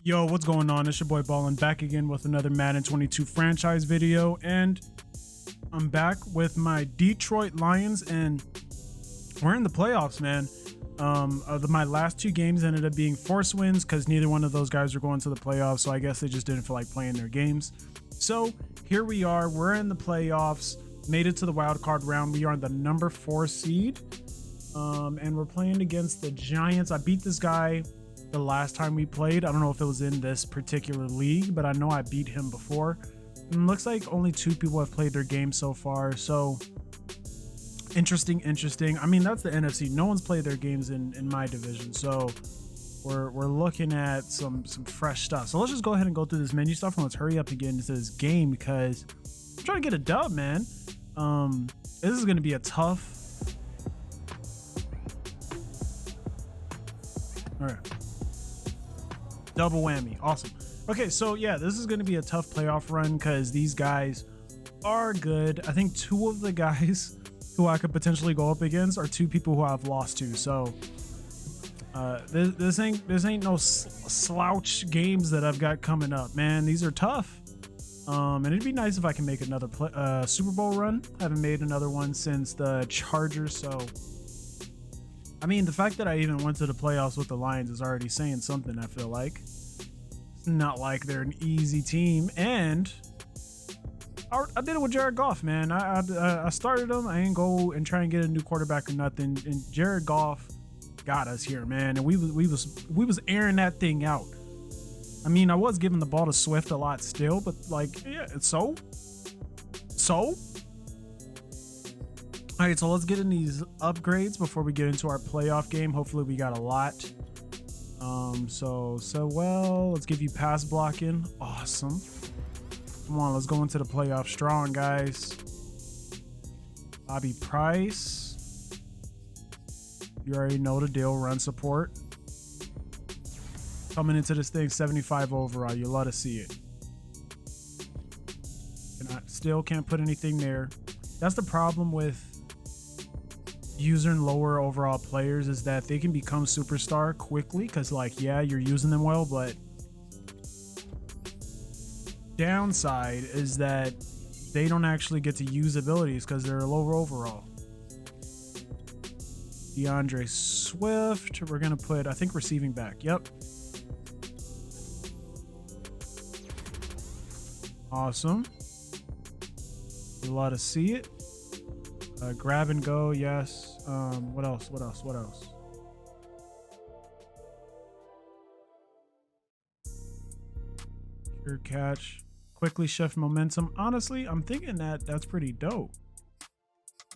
Yo, what's going on? It's your boy Ballin back again with another Madden 22 franchise video, and I'm back with my Detroit Lions, and we're in the playoffs, man. My last two games ended up being forced wins because neither one of those guys are going to the playoffs, so I guess they just didn't feel like playing their games. So here we are, we're in the playoffs, made it to the wild card round. We are the number 4 seed, and we're playing against the Giants. I beat this guy the last time we played. I don't know if it was in this particular league, but I know I beat him before. And it looks like only 2 people have played their game so far, so interesting. I mean, that's the NFC. No one's played their games in my division, so we're looking at some fresh stuff. So let's just go ahead and go through this menu stuff, and let's hurry up and get into this game because I'm trying to get a dub, man. This is going to be a tough. All right. Double whammy. Awesome. Okay, so yeah, this is going to be a tough playoff run because these guys are good. I think 2 of the guys who I could potentially go up against are 2 people who I've lost to. So this ain't no slouch games that I've got coming up, man. These are tough. And it'd be nice if I can make another Super Bowl run. I haven't made another one since the Chargers, so I mean, the fact that I even went to the playoffs with the Lions is already saying something, I feel like. It's not like they're an easy team. And I did it with Jared Goff, man. I started him. I ain't go and try and get a new quarterback or nothing. And Jared Goff got us here, man. And we was airing that thing out. I mean, I was giving the ball to Swift a lot still, but like, yeah, so? All right, so let's get in these upgrades before we get into our playoff game. Hopefully we got a lot. Well, let's give you pass blocking. Awesome. Come on, let's go into the playoff strong, guys. Bobby Price. You already know the deal. Run support. Coming into this thing, 75 overall. You love to see it. And I still can't put anything there. That's the problem with using lower overall players, is that they can become superstar quickly because, like, yeah, you're using them well, but downside is that they don't actually get to use abilities because they're lower overall. DeAndre Swift, we're gonna put, I think, receiving back. Yep. Awesome. You love to see it. Grab and go, yes. What else? Sure catch. Quickly shift momentum. Honestly, I'm thinking that that's pretty dope.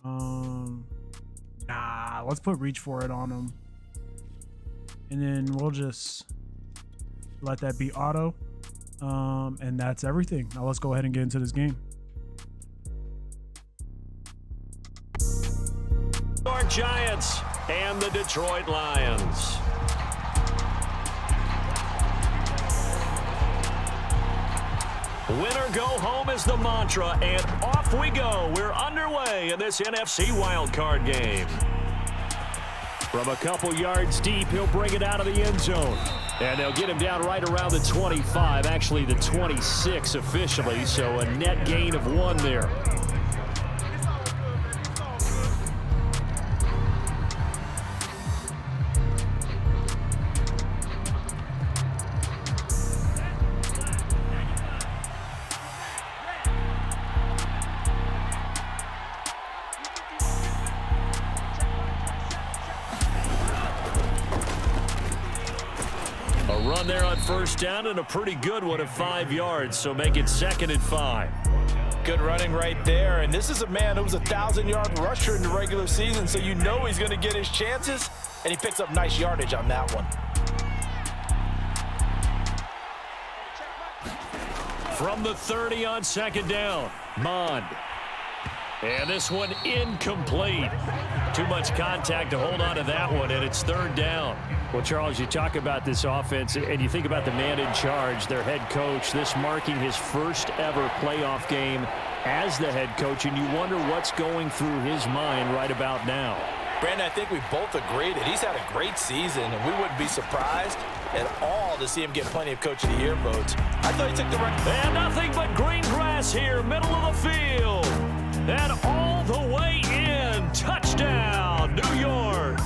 Nah, let's put reach for it on him. And then we'll just let that be auto. And that's everything. Now let's go ahead and get into this game. Giants and the Detroit Lions. Winner go home is the mantra, and off we go. We're underway in this NFC wildcard game. From a couple yards deep, he'll bring it out of the end zone. And they'll get him down right around the 25, actually the 26 officially, so a net gain of 1 there. Run there on first down, and a pretty good one of 5 yards, so make it 2nd and 5. Good running right there, and this is a man who was a 1,000-yard rusher in the regular season, so you know he's going to get his chances, and he picks up nice yardage on that one. From the 30 on 2nd down, Mond. And this one incomplete. Too much contact to hold on to that one, and it's 3rd down. Well, Charles, you talk about this offense, and you think about the man in charge, their head coach, this marking his first ever playoff game as the head coach, and you wonder what's going through his mind right about now. Brandon, I think we both agree that he's had a great season, and we wouldn't be surprised at all to see him get plenty of Coach of the Year votes. I thought he took the right... And nothing but green grass here, middle of the field. And all the way in. Touchdown, New York.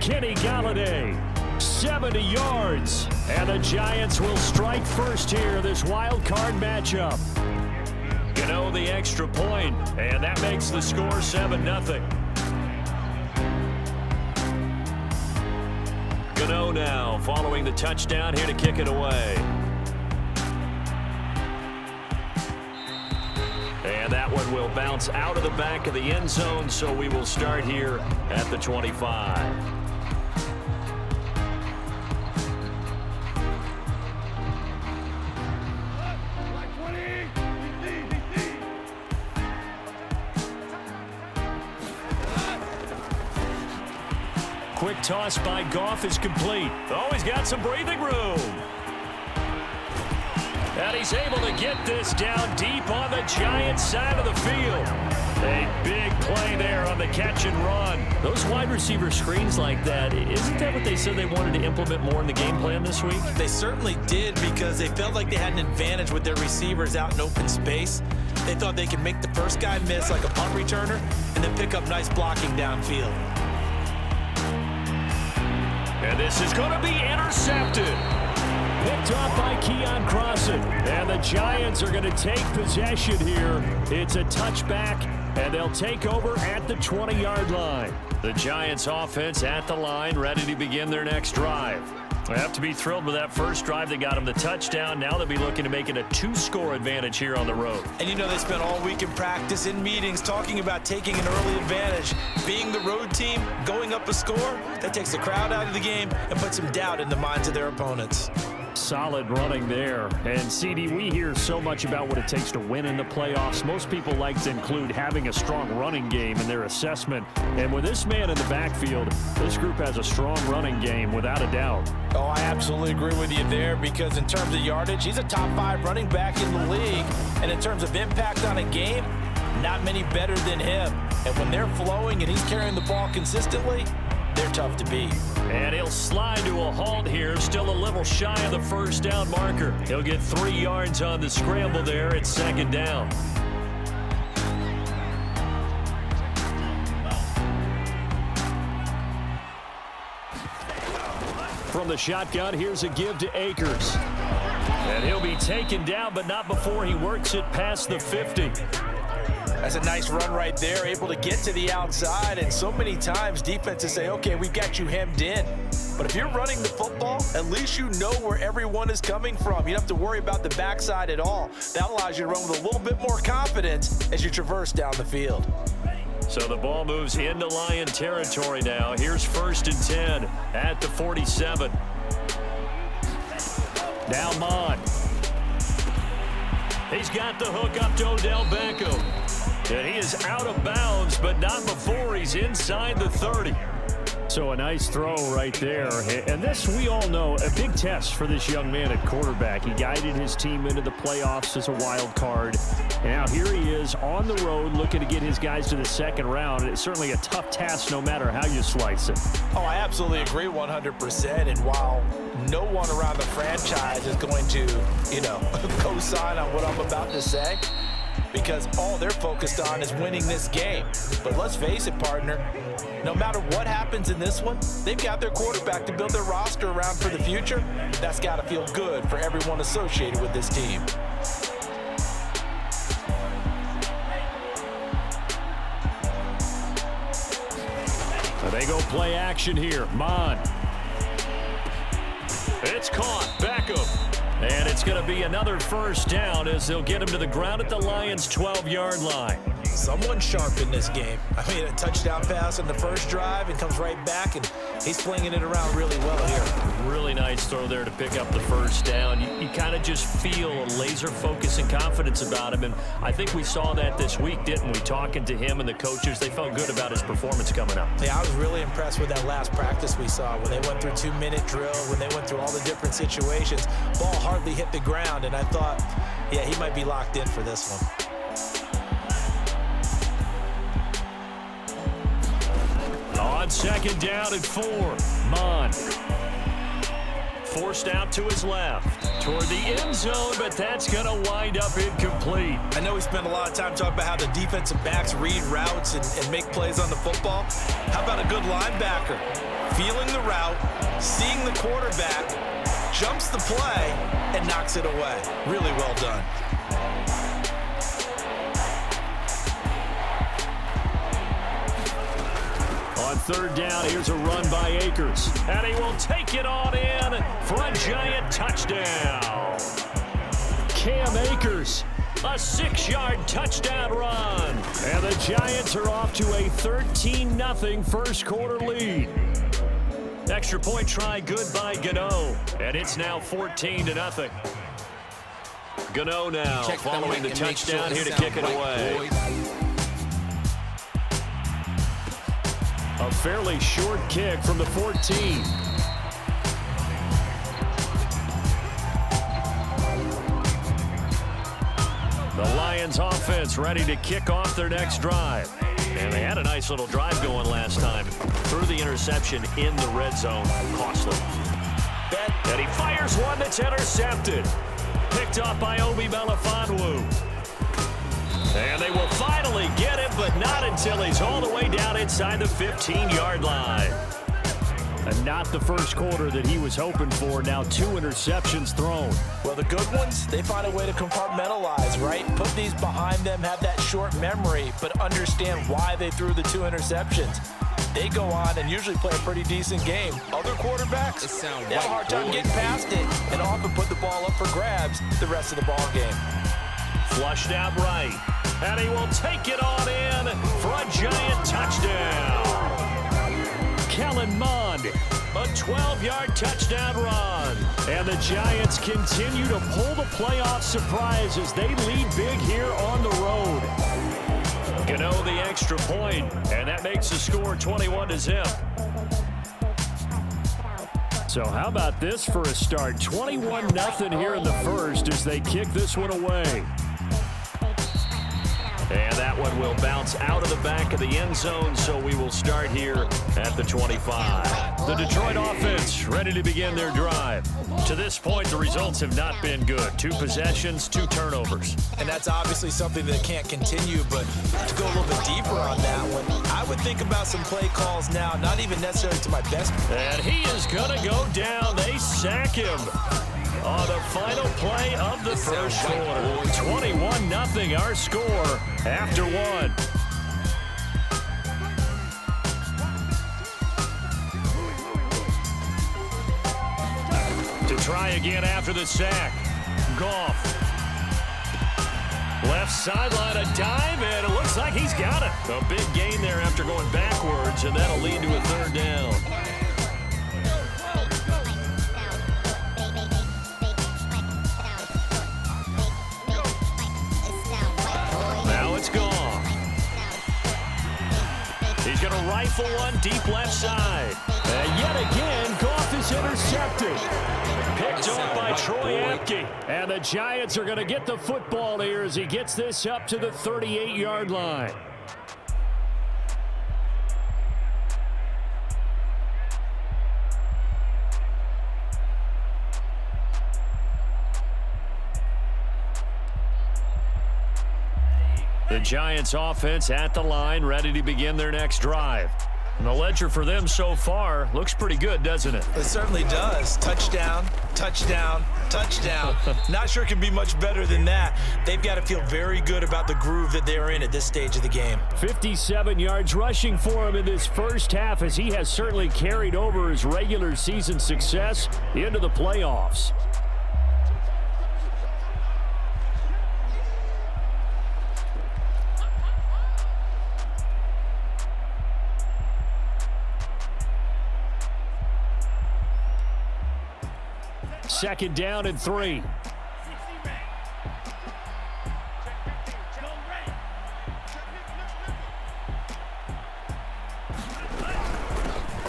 Kenny Galladay, 70 yards. And the Giants will strike first here, this wild card matchup. The extra point, and that makes the score 7-0. Gano now following the touchdown here to kick it away. And that one will bounce out of the back of the end zone, so we will start here at the 25. Quick toss by Goff is complete. Oh, he's got some breathing room. And he's able to get this down deep on the Giants side of the field. A big play there on the catch and run. Those wide receiver screens like that, isn't that what they said they wanted to implement more in the game plan this week? They certainly did, because they felt like they had an advantage with their receivers out in open space. They thought they could make the first guy miss like a punt returner and then pick up nice blocking downfield. And this is going to be intercepted. Picked off by Keon Crossan. And the Giants are going to take possession here. It's a touchback, and they'll take over at the 20-yard line. The Giants offense at the line, ready to begin their next drive. They have to be thrilled with that first drive. They got them the touchdown. Now they'll be looking to make it a 2-score advantage here on the road. And they spent all week in practice, in meetings, talking about taking an early advantage. Being the road team, going up a score, that takes the crowd out of the game and puts some doubt in the minds of their opponents. Solid running there. And CD, we hear so much about what it takes to win in the playoffs. Most people like to include having a strong running game in their assessment. And with this man in the backfield, this group has a strong running game without a doubt. Oh, I absolutely agree with you there, because in terms of yardage, he's a top 5 running back in the league. And in terms of impact on a game, not many better than him. And when they're flowing and he's carrying the ball consistently, they're tough to beat. And he'll slide to a halt here, still a little shy of the first down marker. He'll get 3 yards on the scramble there. It's second down. From the shotgun, here's a give to Akers. And he'll be taken down, but not before he works it past the 50. That's a nice run right there, able to get to the outside. And so many times defenses say, okay, we've got you hemmed in. But if you're running the football, at least you know where everyone is coming from. You don't have to worry about the backside at all. That allows you to run with a little bit more confidence as you traverse down the field. So the ball moves into Lion territory now. Here's 1st and 10 at the 47. Now Mond. He's got the hook up to Odell Beckham. And he is out of bounds, but not before he's inside the 30. So a nice throw right there. And this, we all know, a big test for this young man at quarterback. He guided his team into the playoffs as a wild card. And now here he is on the road looking to get his guys to the second round. And it's certainly a tough task no matter how you slice it. Oh, I absolutely agree 100%. And while no one around the franchise is going to, co-sign on what I'm about to say, because all they're focused on is winning this game. But let's face it, partner, no matter what happens in this one, they've got their quarterback to build their roster around for the future. That's got to feel good for everyone associated with this team. So they go play action here. Mond. It's caught. Beckham. And it's going to be another first down as they'll get him to the ground at the Lions' 12-yard line. Someone sharp in this game. I mean, a touchdown pass on the first drive and comes right back, and he's flinging it around really well here. Really nice throw there to pick up the first down. You kind of just feel a laser focus and confidence about him, and I think we saw that this week, didn't we? Talking to him and the coaches, they felt good about his performance coming up. Yeah, I was really impressed with that last practice we saw when they went through 2-minute drill, when they went through all the different situations. Ball hardly hit the ground, and I thought, yeah, he might be locked in for this one. On second down and 4, Mond. Forced out to his left toward the end zone, but that's going to wind up incomplete. I know we spent a lot of time talking about how the defensive backs read routes and make plays on the football. How about a good linebacker? Feeling the route, seeing the quarterback, jumps the play, and knocks it away. Really well done. On third down, here's a run by Akers. And he will take it on in for a giant touchdown. Cam Akers, a 6-yard touchdown run. And the Giants are off to a 13-0 first quarter lead. Extra point try good by Gano. And it's now 14-0. Gano now following the touchdown here to kick it away. A fairly short kick from the 14. The Lions offense ready to kick off their next drive. And they had a nice little drive going last time. Threw the interception in the red zone. Costly. And he fires one that's intercepted. Picked off by Obi Melifonwu. And they will finally get him, but not until he's all the way down inside the 15-yard line. And not the first quarter that he was hoping for. Now 2 interceptions thrown. Well, the good ones, they find a way to compartmentalize, right? Put these behind them, have that short memory, but understand why they threw the 2 interceptions. They go on and usually play a pretty decent game. Other quarterbacks, they have a hard time getting past it and often put the ball up for grabs the rest of the ball game. Flushed out right. And he will take it on in for a giant touchdown. Kellen Mond, a 12-yard touchdown run. And the Giants continue to pull the playoff surprise as they lead big here on the road. Gano the extra point, and that makes the score 21-0. So how about this for a start? 21-0 here in the first as they kick this one away. And that one will bounce out of the back of the end zone, so we will start here at the 25. The Detroit offense ready to begin their drive. To this point, the results have not been good. 2 possessions, 2 turnovers. And that's obviously something that can't continue, but to go a little bit deeper on that one, I would think about some play calls now, not even necessarily to my best. And he is going to go down. They sack him on the final play of the first quarter. 21-0 our score after 1. To try again after the sack. Goff. Left sideline, a dive, and it looks like he's got it. A big gain there after going backwards, and that'll lead to a third down. Going to rifle one deep left side. And yet again, Goff is intercepted. Picked off by Troy Apke. And the Giants are going to get the football here as he gets this up to the 38-yard line. The Giants offense at the line, ready to begin their next drive. And the ledger for them so far looks pretty good, doesn't it? It certainly does. Touchdown, touchdown, touchdown. Not sure it can be much better than that. They've got to feel very good about the groove that they're in at this stage of the game. 57 yards rushing for him in this first half as he has certainly carried over his regular season success into the playoffs. Second down and 3.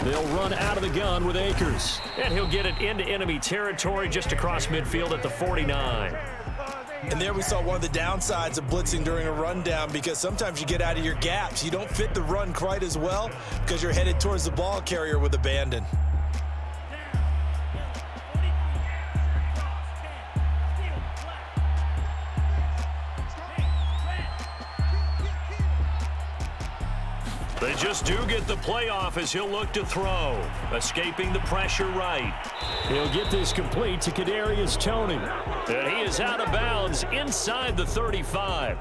They'll run out of the gun with Akers. And he'll get it into enemy territory just across midfield at the 49. And there we saw one of the downsides of blitzing during a rundown, because sometimes you get out of your gaps. You don't fit the run quite as well because you're headed towards the ball carrier with abandon. They just do get the playoff as he'll look to throw. Escaping the pressure right. He'll get this complete to Kadarius Toney. And he is out of bounds inside the 35.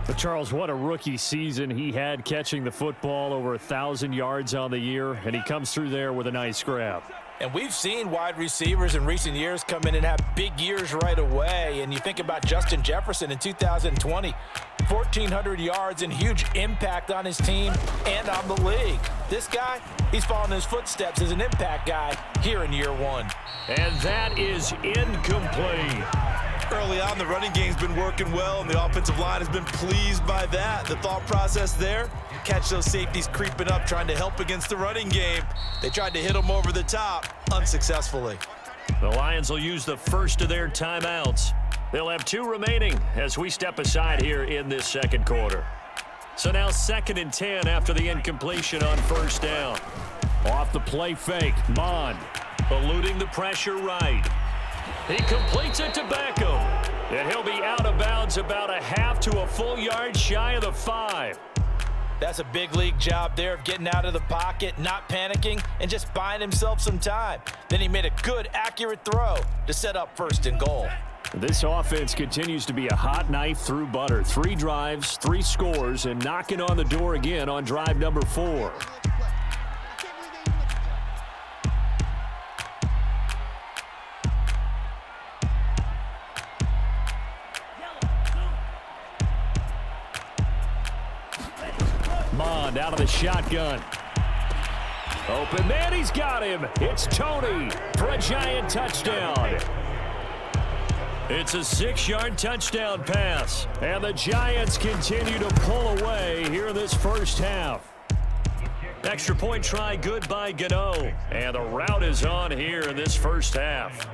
But Charles, what a rookie season he had, catching the football over 1,000 yards on the year. And he comes through there with a nice grab. And we've seen wide receivers in recent years come in and have big years right away. And you think about Justin Jefferson in 2020. 1,400 yards and huge impact on his team and on the league. This guy, he's following his footsteps as an impact guy here in year one. And that is incomplete. Early on, the running game's been working well, and the offensive line has been pleased by that. The thought process there, catch those safeties creeping up, trying to help against the running game. They tried to hit them over the top, unsuccessfully. The Lions will use the first of their timeouts. They'll have 2 remaining as we step aside here in this second quarter. So now 2nd and 10 after the incompletion on first down. Off the play fake, Mond eluding the pressure right. He completes it to Beckham, and he'll be out of bounds about a half to a full yard shy of the 5. That's a big league job there of getting out of the pocket, not panicking, and just buying himself some time. Then he made a good, accurate throw to set up 1st and goal. This offense continues to be a hot knife through butter. 3 drives, 3 scores, and knocking on the door again on drive number 4. Mond out of the shotgun. Open man, he's got him. It's Toney for a giant touchdown. It's a 6-yard touchdown pass, and the Giants continue to pull away here in this first half. Extra point try good by Gano, and the route is on here in this first half.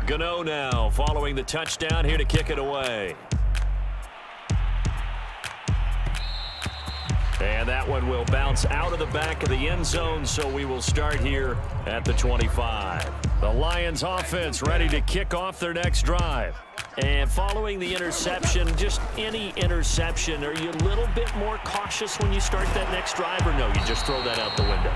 Gano now following the touchdown here to kick it away. And that one will bounce out of the back of the end zone, so we will start here at the 25. The Lions offense ready to kick off their next drive. And following the interception, just any interception, are you a little bit more cautious when you start that next drive, or no, you just throw that out the window?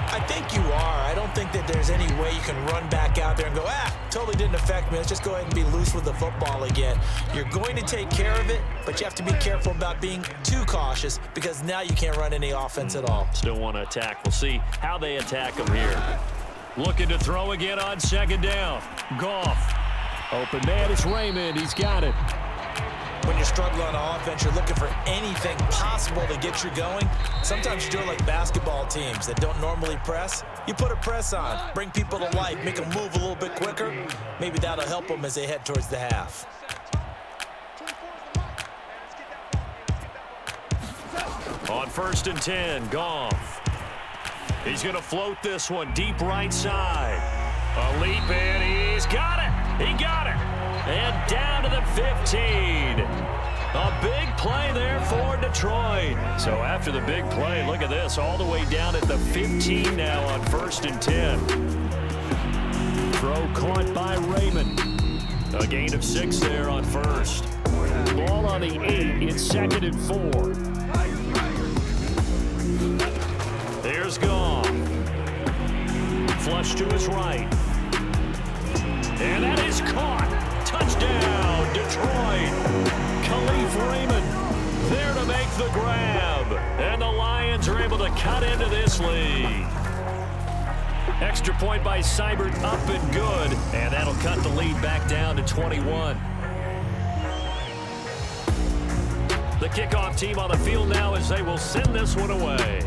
I think you are. I don't think that there's any way you can run back out there and go, totally didn't affect me. Let's just go ahead and be loose with the football again. You're going to take care of it, but you have to be careful about being too cautious, because now you can't run any offense at all. Still want to attack. We'll see how they attack them here. Looking to throw again on 2nd down. Goff. Open man, it's Raymond. He's got it. When you're struggling on offense, you're looking for anything possible to get you going. Sometimes you do it like basketball teams that don't normally press. You put a press on, bring people to life, make them move a little bit quicker. Maybe that'll help them as they head towards the half. On 1st and 10, Goff. He's going to float this one deep right side. A leap in, he's got it. He got it. And down to the 15. A big play there for Detroit. So after the big play, look at this, all the way down at the 15 now on 1st and 10. Throw caught by Raymond. A gain of 6 there on 1st. Ball on the 8, it's 2nd and 4. Here's Goff. Flush to his right. And that is caught. Touchdown, Detroit. Khalif Raymond there to make the grab. And the Lions are able to cut into this lead. Extra point by Seibert, up and good. And that'll cut the lead back down to 21. The kickoff team on the field now as they will send this one away.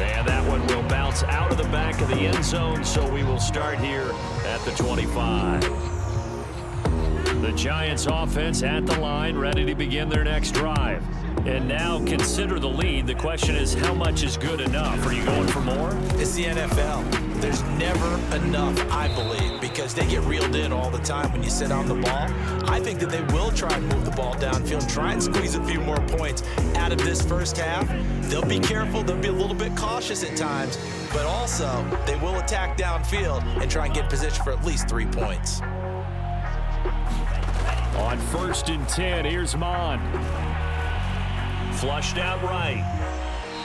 And that one will bounce out of the back of the end zone, so we will start here at the 25. The Giants offense at the line, ready to begin their next drive. And now consider the lead. The question is, how much is good enough? Are you going for more? It's the NFL. there's never enough, I believe, because they get reeled in all the time when you sit on the ball. I think that they will try and move the ball downfield and try and squeeze a few more points out of this first half. They'll be careful. They'll be a little bit cautious at times, but also they will attack downfield and try and get in position for at least 3 points. On 1st and 10, here's Mond. Flushed out right.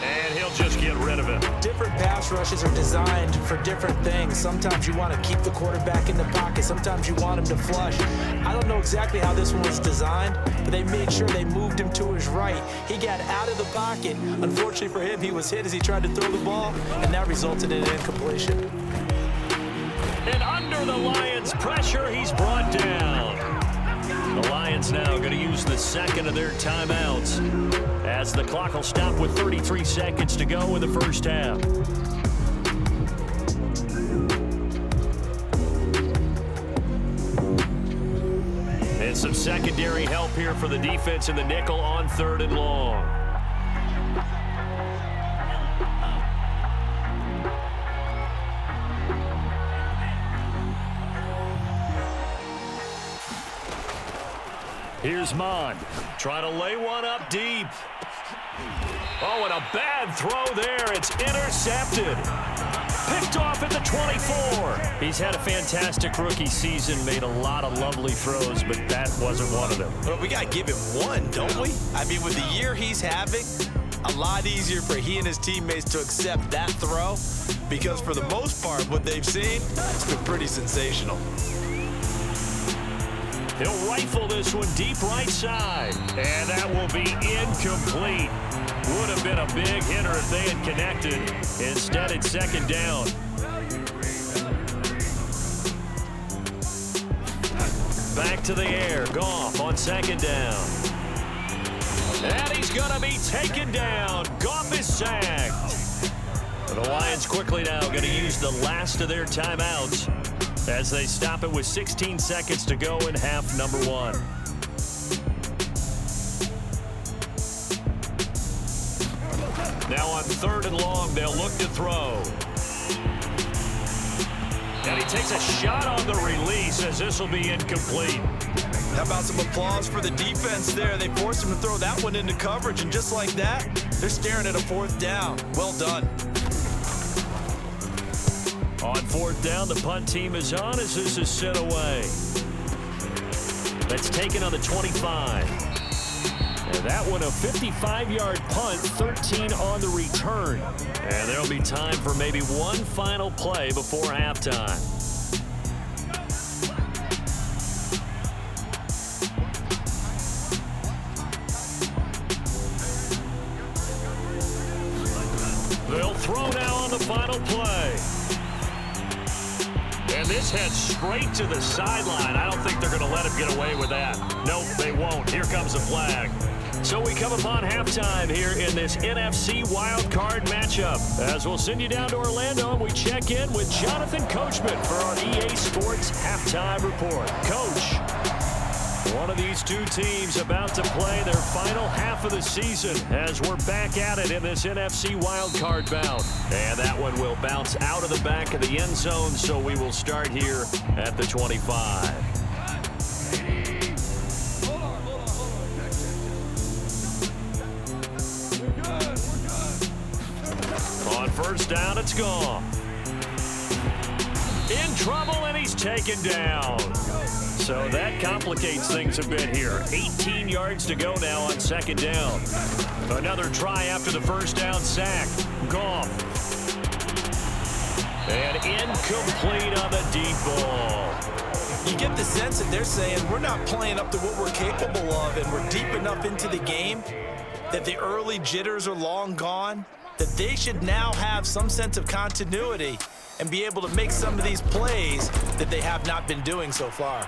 And he'll just get rid of it. Different pass rushes are designed for different things. Sometimes you want to keep the quarterback in the pocket. Sometimes you want him to flush. I don't know exactly how this one was designed, but they made sure they moved him to his right. He got out of the pocket. Unfortunately for him, he was hit as he tried to throw the ball, and that resulted in an incompletion. And under the Lions' pressure, he's brought down. The Lions now going to use the second of their timeouts as the clock will stop with 33 seconds to go in the first half. And some secondary help here for the defense in the nickel on 3rd and long. Here's Mond, trying to lay one up deep. Oh, and a bad throw there. It's intercepted. Picked off at the 24. He's had a fantastic rookie season, made a lot of lovely throws, but that wasn't one of them. Well, we got to give him one, don't we? I mean, with the year he's having, a lot easier for he and his teammates to accept that throw, because for the most part, what they've seen, it's been pretty sensational. He'll rifle this one deep right side, and that will be incomplete. Would have been a big hitter if they had connected. Instead, it's 2nd down. Back to the air. Goff on 2nd down. And he's going to be taken down. Goff is sacked. The Lions quickly now going to use the last of their timeouts as they stop it with 16 seconds to go in half number 1. Now on 3rd and long, they'll look to throw. And he takes a shot on the release as this will be incomplete. How about some applause for the defense there? They forced him to throw that one into coverage, and just like that, they're staring at a 4th down. Well done. On 4th down, the punt team is on as this is sent away. That's taken on the 25. And that one a 55-yard punt, 13 on the return. And there'll be time for maybe one final play before halftime. They'll throw now on the final play. And this heads straight to the sideline. I don't think they're going to let him get away with that. Nope, they won't. Here comes a flag. So we come upon halftime here in this NFC wildcard matchup. As we'll send you down to Orlando and we check in with Jonathan Coachman for our EA Sports Halftime Report. Coach, one of these two teams about to play their final half of the season as we're back at it in this NFC wildcard bout. And that one will bounce out of the back of the end zone, so we will start here at the 25. On 1st down, it's gone. In trouble, and he's taken down. So that complicates things a bit here. 18 yards to go now on 2nd down. Another try after the 1st down sack. Goff. And incomplete on the deep ball. You get the sense that they're saying we're not playing up to what we're capable of, and we're deep enough into the game that the early jitters are long gone, that they should now have some sense of continuity and be able to make some of these plays that they have not been doing so far.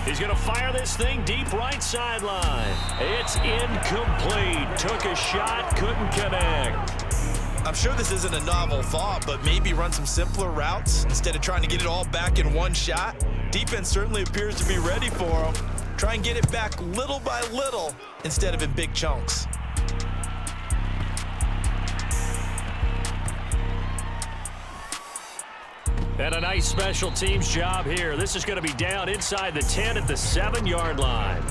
He's going to fire this thing deep right sideline. It's incomplete. Took a shot, couldn't connect. I'm sure this isn't a novel thought, but maybe run some simpler routes instead of trying to get it all back in one shot. Defense certainly appears to be ready for them. Try and get it back little by little instead of in big chunks. And a nice special teams job here. This is going to be down inside the 10 at the 7-yard line.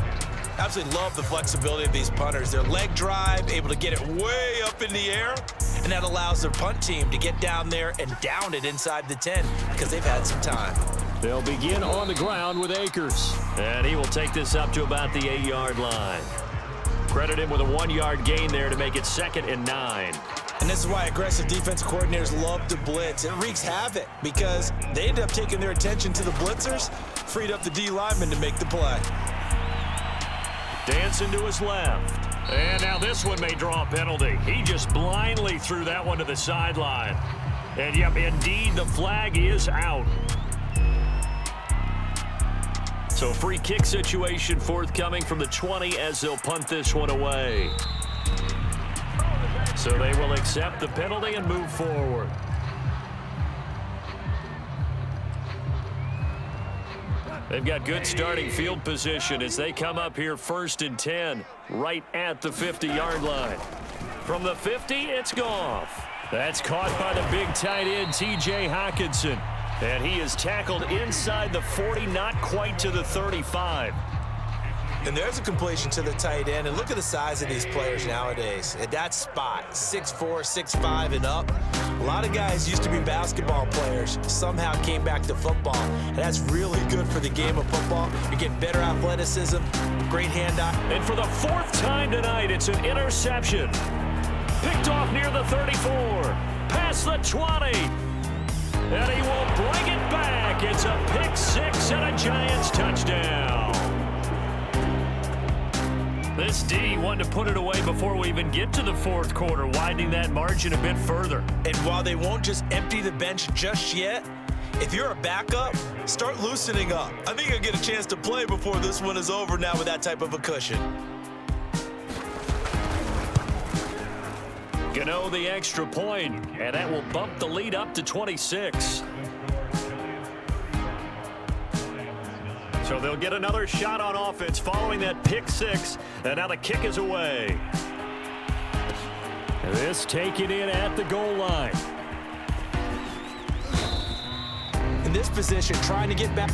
Absolutely love the flexibility of these punters. Their leg drive, able to get it way up in the air, and that allows their punt team to get down there and down it inside the 10 because they've had some time. They'll begin on the ground with Akers, and he will take this up to about the 8-yard line. Credit him with a 1-yard gain there to make it 2nd and 9. And this is why aggressive defensive coordinators love to blitz. It wreaks havoc because they end up taking their attention to the blitzers, freed up the D lineman to make the play. Dancing to his left. And now this one may draw a penalty. He just blindly threw that one to the sideline. And, yep, indeed, the flag is out. So free kick situation forthcoming from the 20 as they'll punt this one away. So they will accept the penalty and move forward. They've got good starting field position as they come up here 1st and 10, right at the 50-yard line. From the 50, it's Goff. That's caught by the big tight end, T.J. Hockenson. And he is tackled inside the 40, not quite to the 35. And there's a completion to the tight end. And look at the size of these players nowadays. At that spot, 6'4", 6'5", and up. A lot of guys used to be basketball players, somehow came back to football. And that's really good for the game of football. You're getting better athleticism, great hand-eye. And for the 4th time tonight, it's an interception. Picked off near the 34, past the 20. And he will bring it back. It's a pick 6 and a Giants touchdown. This D wanted to put it away before we even get to the 4th quarter, widening that margin a bit further. And while they won't just empty the bench just yet, if you're a backup, start loosening up. I think you'll get a chance to play before this one is over now with that type of a cushion. Gano the extra point, and that will bump the lead up to 26. So they'll get another shot on offense following that pick 6, and now the kick is away. This taken in at the goal line. In this position, trying to get back.